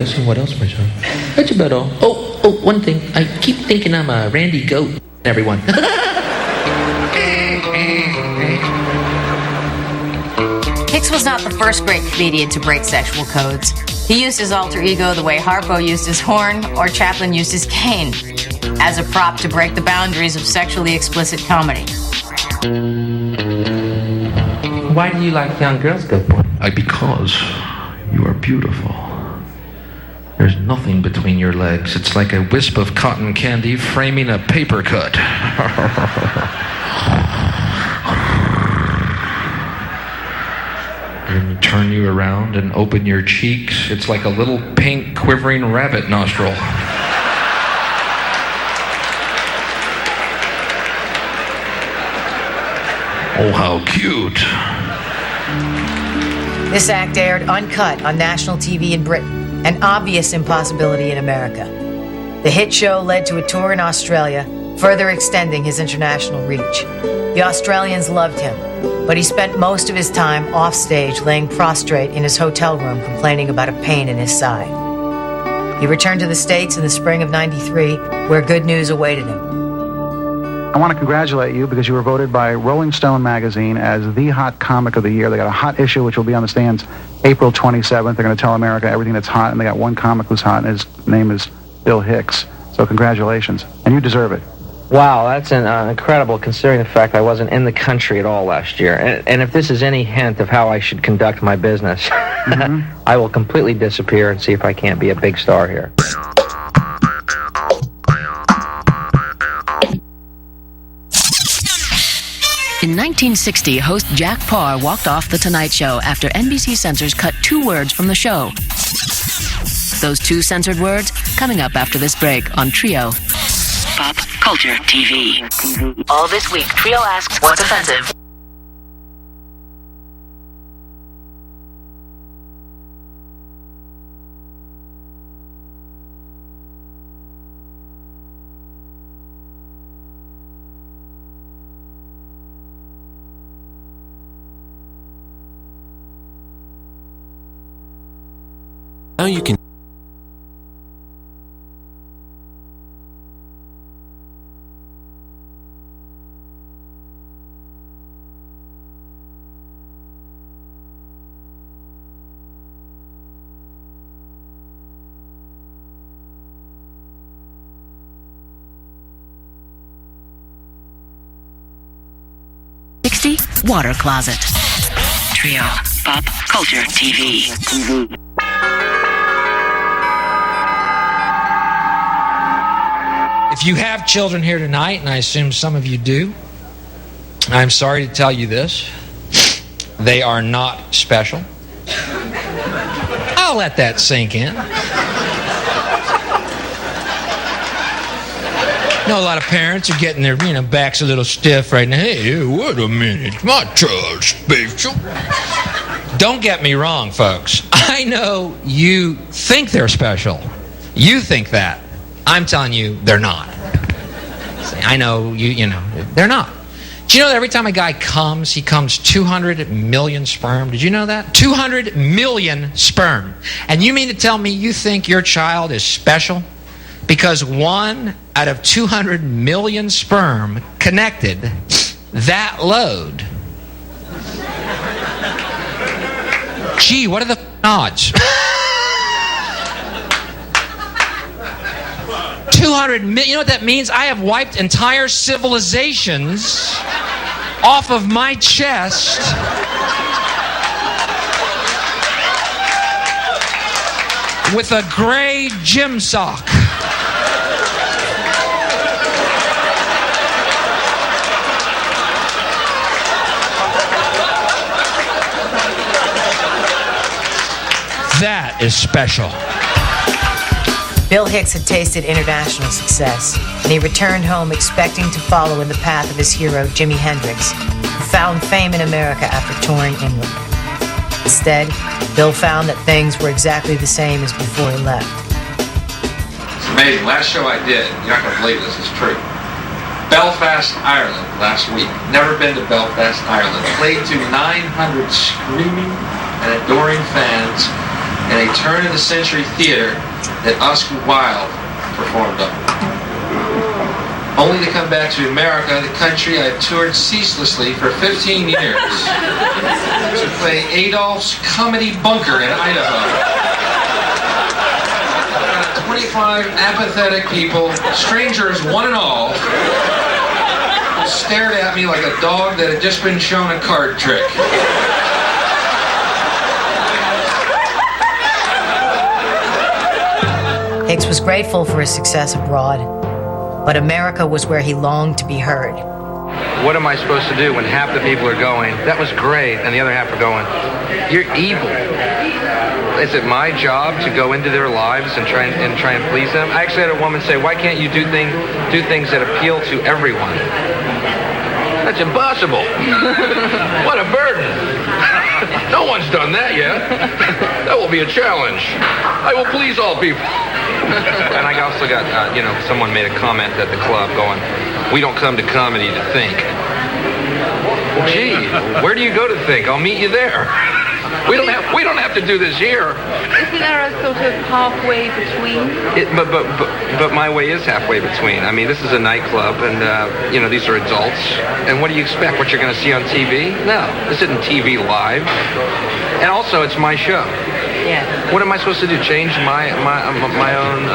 Let's see what else, my son. That's about all. Oh, one thing. I keep thinking I'm a Randy Goat, everyone. Hicks was not the first great comedian to break sexual codes. He used his alter ego the way Harpo used his horn or Chaplin used his cane, as a prop to break the boundaries of sexually explicit comedy. Why do you like young girls, good boy? Because you are beautiful. There's nothing between your legs. It's like a wisp of cotton candy framing a paper cut. And you turn you around and open your cheeks. It's like a little pink quivering rabbit nostril. Oh, how cute. This act aired uncut on national TV in Britain, an obvious impossibility in America. The hit show led to a tour in Australia, further extending his international reach. The Australians loved him, but he spent most of his time offstage laying prostrate in his hotel room complaining about a pain in his side. He returned to the States in the spring of '93, where good news awaited him. I want to congratulate you because you were voted by Rolling Stone magazine as the hot comic of the year. They got a hot issue which will be on the stands April 27th. They're going to tell America everything that's hot, and they got one comic who's hot, and his name is Bill Hicks. So congratulations, and you deserve it. Wow, that's incredible considering the fact I wasn't in the country at all last year. And if this is any hint of how I should conduct my business, I will completely disappear and see if I can't be a big star here. In 1960, host Jack Parr walked off The Tonight Show after NBC censors cut 2 words from the show. Those 2 censored words coming up after this break on Trio. Pop Culture TV. All this week, Trio asks, what's offensive? Now you can Water Closet. Trio Pop Culture TV. If you have children here tonight, and I assume some of you do, I'm sorry to tell you this. They are not special. I'll let that sink in. You know, a lot of parents are getting their, backs a little stiff right now. Hey, wait a minute, my child's special. Don't get me wrong, folks. I know you think they're special. You think that. I'm telling you, they're not. I know, they're not. Do you know that every time a guy comes, he comes 200 million sperm? Did you know that? 200 million sperm. And you mean to tell me you think your child is special? Because 1 out of 200 million sperm connected that load. Gee, what are the odds? 200 million, you know what that means? I have wiped entire civilizations off of my chest with a gray gym sock. That is special. Bill Hicks had tasted international success, and he returned home expecting to follow in the path of his hero, Jimi Hendrix, who found fame in America after touring England. Instead, Bill found that things were exactly the same as before he left. It's amazing. Last show I did, you're not going to believe this is true. Belfast, Ireland, last week. Never been to Belfast, Ireland. Played to 900 screaming and adoring fans. and a turn-of-the-century theater that Oscar Wilde performed on. Only to come back to America, the country I've toured ceaselessly for 15 years, to play Adolf's comedy bunker in Idaho. 25 apathetic people, strangers one and all, who stared at me like a dog that had just been shown a card trick. Hicks was grateful for his success abroad, but America was where he longed to be heard. What am I supposed to do when half the people are going, that was great, and the other half are going, you're evil? Is it my job to go into their lives and try and please them? I actually had a woman say, why can't you do things that appeal to everyone? That's impossible. What a burden. No one's done that yet. That will be a challenge. I will please all people. And I also got, someone made a comment at the club going, we don't come to comedy to think. Well, gee, where do you go to think? I'll meet you there. We don't have to do this here. Isn't there a sort of halfway between? But my way is halfway between. I mean, this is a nightclub, and these are adults. And what do you expect? What you're going to see on TV? No, this isn't TV live. And also, it's my show. Yeah. What am I supposed to do? Change my own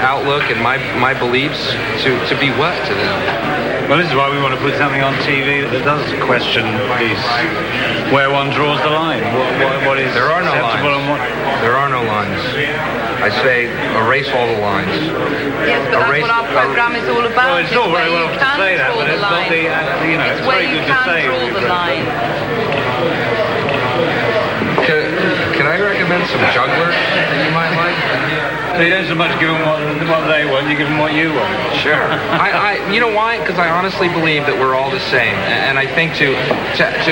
outlook and my beliefs to be what to them? Well, this is why we want to put something on TV that does question where one draws the line. What is there are no acceptable lines. and what? There are no lines. I say erase all the lines. Yes, but that's what our program is all about. Well, it's all very well to say that, but it's not the, it's very good to say. It's where you can draw the line. Can I recommend some jugglers that you might like? You don't so much give them what they want, you give them what you want. Sure. You know why? Because I honestly believe that we're all the same. And I think to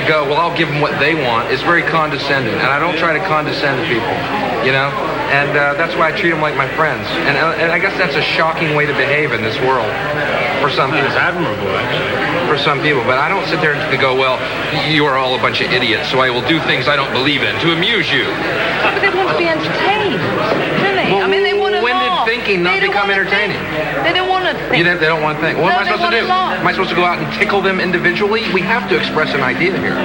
go, well, I'll give them what they want is very condescending. And I don't try to condescend to people, And that's why I treat them like my friends. And I guess that's a shocking way to behave in this world for some people. It's admirable, actually. For some people. But I don't sit there and go, well, you are all a bunch of idiots, so I will do things I don't believe in to amuse you. But they want to be entertained, don't they? Well, I mean, they want to when laugh. did thinking not become entertaining? They don't want to think. They don't want to think. What am I supposed to do? Am I supposed to go out and tickle them individually? We have to express an idea here.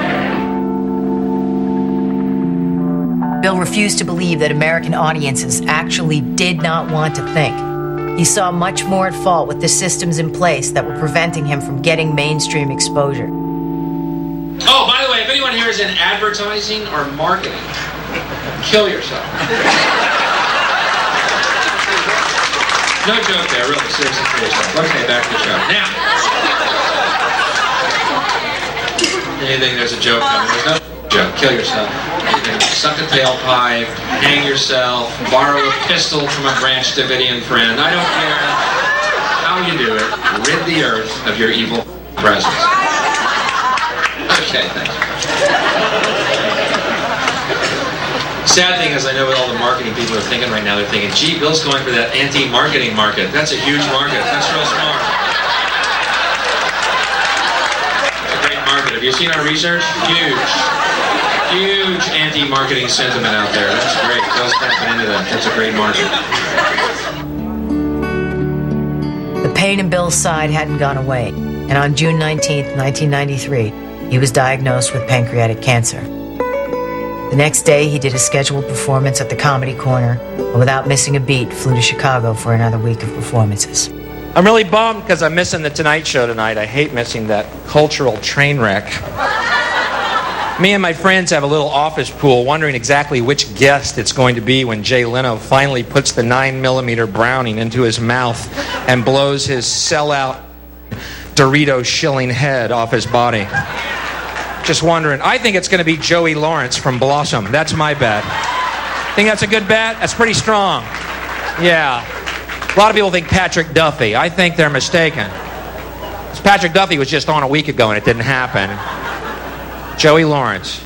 Bill refused to believe that American audiences actually did not want to think. He saw much more at fault with the systems in place that were preventing him from getting mainstream exposure. Oh, by the way, if anyone here is in advertising or marketing, kill yourself. No joke there, really, seriously, kill yourself. Okay, back to the show. Now, anything there's a joke coming, there's no joke, kill yourself. You can suck a tailpipe, hang yourself, borrow a pistol from a Branch Davidian friend. I don't care how you do it. Rid the earth of your evil presence. Okay, thanks. Sad thing is, I know what all the marketing people are thinking right now. They're thinking, gee, Bill's going for that anti-marketing market. That's a huge market. That's real smart. It's a great market. Have you seen our research? Huge anti-marketing sentiment out there. That's great. Bill's tapping into that. That's a great market. The pain in Bill's side hadn't gone away, and on June 19th, 1993, he was diagnosed with pancreatic cancer. The next day, he did a scheduled performance at the Comedy Corner, and without missing a beat, flew to Chicago for another week of performances. I'm really bummed because I'm missing the Tonight Show tonight. I hate missing that cultural train wreck. Me and my friends have a little office pool wondering exactly which guest it's going to be when Jay Leno finally puts the 9mm Browning into his mouth and blows his sellout Dorito shilling head off his body. Just wondering. I think it's going to be Joey Lawrence from Blossom. That's my bet. Think that's a good bet? That's pretty strong. Yeah. A lot of people think Patrick Duffy. I think they're mistaken. Patrick Duffy was just on a week ago and it didn't happen. Joey Lawrence.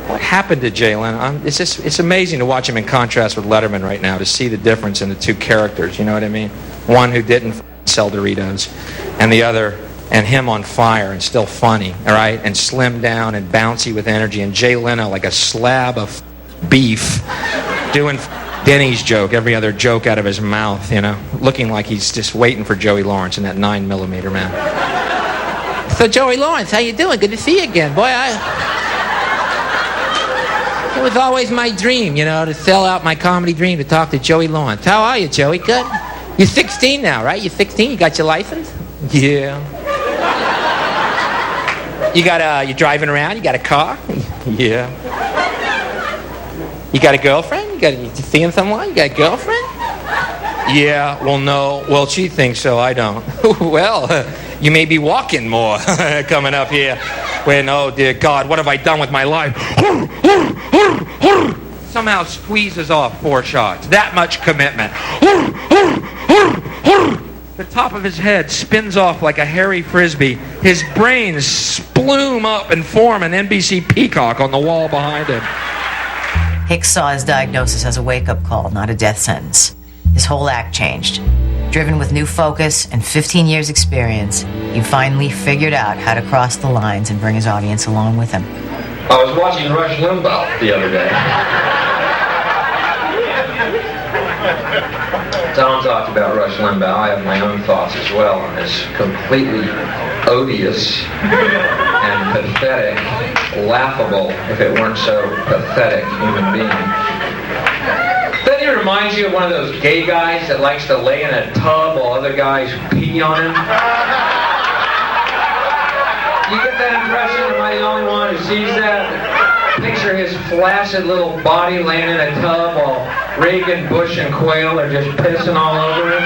What happened to Jay Leno? It's amazing to watch him in contrast with Letterman right now, to see the difference in the two characters, you know what I mean? One who didn't sell Doritos, and the other, and him on fire and still funny, all right? And slimmed down and bouncy with energy, and Jay Leno like a slab of beef, doing Denny's joke, every other joke out of his mouth, you know, looking like he's just waiting for Joey Lawrence in that 9mm, man. So Joey Lawrence, how you doing? Good to see you again. Boy, it was always my dream, you know, to sell out my comedy dream to talk to Joey Lawrence. How are you, Joey? Good? You're 16 now, right? You're 16? You got your license? Yeah. You're driving around? You got a car? Yeah. You got a girlfriend? You seeing someone? You got a girlfriend? Yeah, well, no. Well, she thinks so. I don't. Well, you may be walking more coming up here. When, oh, dear God, what have I done with my life? Somehow squeezes off 4 shots. That much commitment. The top of his head spins off like a hairy frisbee. His brains splume up and form an NBC peacock on the wall behind him. Hicks saw his diagnosis as a wake-up call, not a death sentence. His whole act changed. Driven with new focus and 15 years' experience, he finally figured out how to cross the lines and bring his audience along with him. I was watching Rush Limbaugh the other day. Tom talked about Rush Limbaugh. I have my own thoughts as well on this completely odious and pathetic, laughable, if it weren't so pathetic, human being. Doesn't he remind you of one of those gay guys that likes to lay in a tub while other guys pee on him? You get that impression? Am I the only one who sees that? Picture his flaccid little body laying in a tub while Reagan, Bush, and Quayle are just pissing all over him.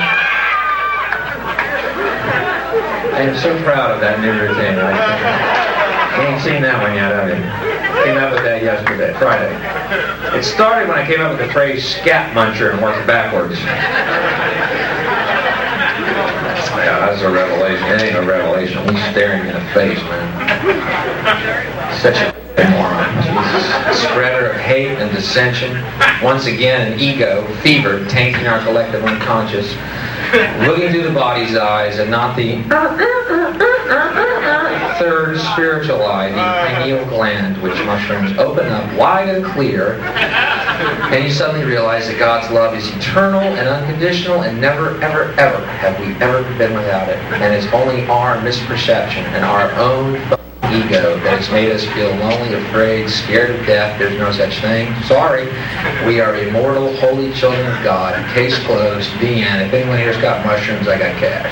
I am so proud of that new routine. You ain't seen that one yet, have you? Came up with that yesterday, Friday. It started when I came up with the phrase scat muncher and worked backwards. Yeah, that's a revelation. It ain't a revelation. He's staring me in the face, man. Such a moron. Jesus. Spreader of hate and dissension. Once again, an ego, fever, tainting our collective unconscious. Looking through the body's eyes and not the third spiritual eye, the pineal gland, which mushrooms open up wide and clear, and you suddenly realize that God's love is eternal and unconditional, and never, ever, ever have we ever been without it. And it's only our misperception and our own ego that has made us feel lonely, afraid, scared of death. There's no such thing. Sorry. We are immortal, holy children of God. Case closed. The end. If anyone here's got mushrooms, I got cash.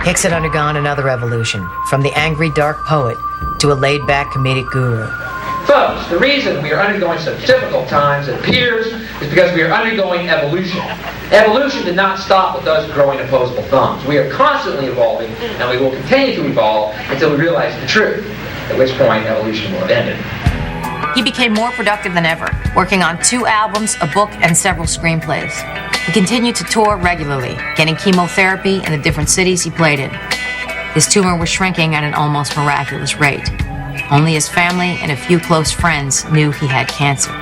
Hicks had undergone another evolution, from the angry dark poet to a laid-back comedic guru. Folks, the reason we are undergoing such difficult times, it appears, is because we are undergoing evolution. Evolution did not stop with us growing opposable thumbs. We are constantly evolving, and we will continue to evolve until we realize the truth, at which point evolution will have ended. He became more productive than ever, working on 2 albums, a book, and several screenplays. He continued to tour regularly, getting chemotherapy in the different cities he played in. His tumor was shrinking at an almost miraculous rate. Only his family and a few close friends knew he had cancer.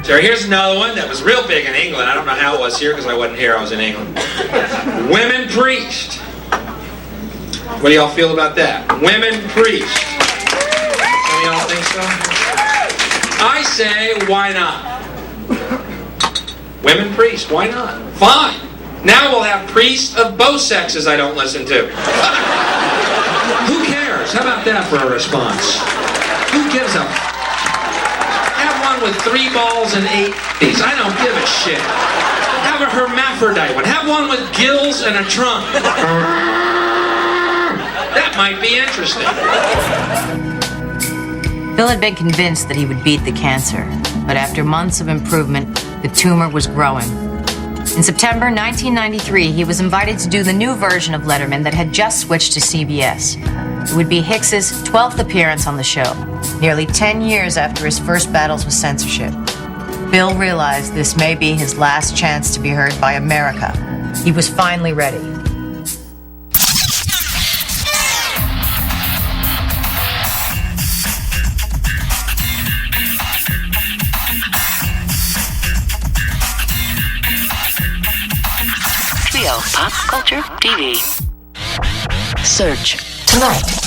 So here's another one that was real big in England. I don't know how it was here because I wasn't here. I was in England. Women priest. What do y'all feel about that? Women priest. Some of y'all think so? I say, why not? Women priest, why not? Fine. Now we'll have priests of both sexes I don't listen to. Who cares? How about that for a response? Who gives a... Have one with 3 balls and 8 teeth. I don't give a shit. Have a hermaphrodite one. Have one with gills and a trunk. That might be interesting. Bill had been convinced that he would beat the cancer, but after months of improvement, the tumor was growing. In September 1993, he was invited to do the new version of Letterman that had just switched to CBS. It would be Hicks's 12th appearance on the show, nearly 10 years after his first battles with censorship. Bill realized this may be his last chance to be heard by America. He was finally ready. Pop Culture TV. Search Tonight